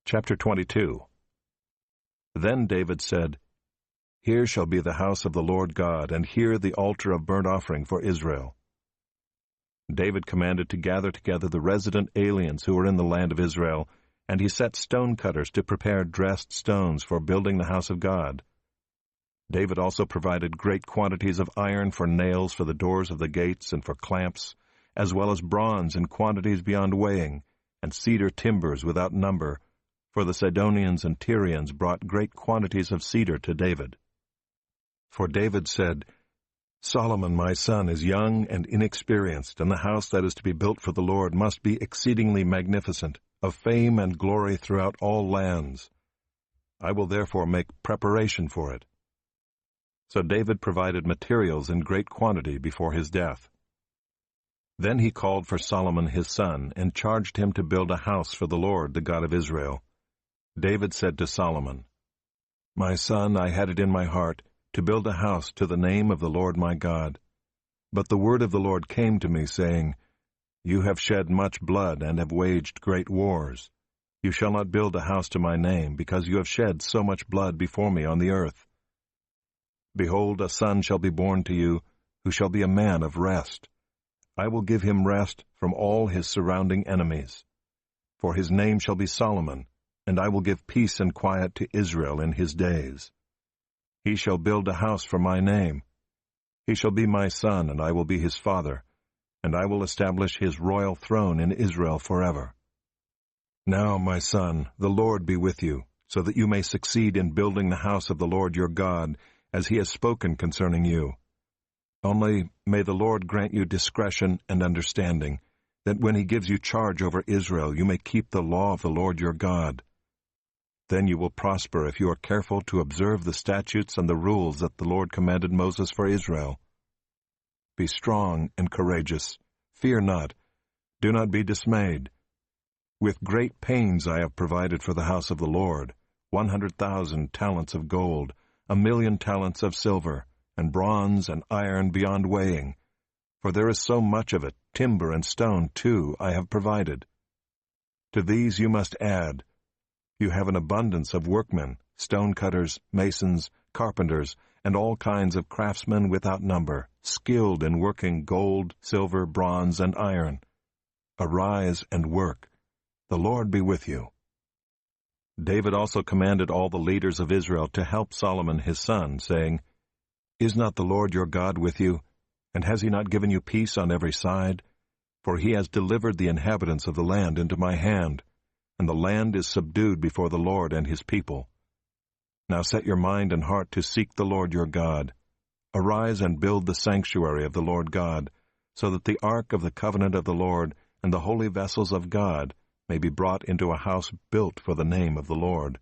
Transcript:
Chapter 22. Then David said, Here shall be the house of the Lord God, and here the altar of burnt offering for Israel. David commanded to gather together the resident aliens who were in the land of Israel, and he set stone cutters to prepare dressed stones for building the house of God. David also provided great quantities of iron for nails for the doors of the gates and for clamps, as well as bronze in quantities beyond weighing, and cedar timbers without number, for the Sidonians and Tyrians brought great quantities of cedar to David. For David said, Solomon my son is young and inexperienced, and the house that is to be built for the Lord must be exceedingly magnificent, of fame and glory throughout all lands. I will therefore make preparation for it. So David provided materials in great quantity before his death. Then he called for Solomon his son, and charged him to build a house for the Lord, the God of Israel. David said to Solomon, My son, I had it in my heart to build a house to the name of the Lord my God. But the word of the Lord came to me, saying, You have shed much blood, and have waged great wars. You shall not build a house to my name, because you have shed so much blood before me on the earth. Behold, a son shall be born to you, who shall be a man of rest. I will give him rest from all his surrounding enemies. For his name shall be Solomon, and I will give peace and quiet to Israel in his days. He shall build a house for my name. He shall be my son, and I will be his father, and I will establish his royal throne in Israel forever. Now, my son, the Lord be with you, so that you may succeed in building the house of the Lord your God, as he has spoken concerning you. Only may the Lord grant you discretion and understanding, that when he gives you charge over Israel, you may keep the law of the Lord your God. Then you will prosper if you are careful to observe the statutes and the rules that the Lord commanded Moses for Israel. Be strong and courageous. Fear not. Do not be dismayed. With great pains I have provided for the house of the Lord 100,000 talents of gold, 1,000,000 talents of silver, and bronze and iron beyond weighing. For there is so much of it, timber and stone too, I have provided. To these you must add, you have an abundance of workmen, stone cutters, masons, carpenters, and all kinds of craftsmen without number, skilled in working gold, silver, bronze, and iron. Arise and work. The Lord be with you. David also commanded all the leaders of Israel to help Solomon his son, saying, Is not the Lord your God with you? And has he not given you peace on every side? For he has delivered the inhabitants of the land into my hand, and the land is subdued before the Lord and his people. Now set your mind and heart to seek the Lord your God. Arise and build the sanctuary of the Lord God, so that the ark of the covenant of the Lord and the holy vessels of God may be brought into a house built for the name of the Lord.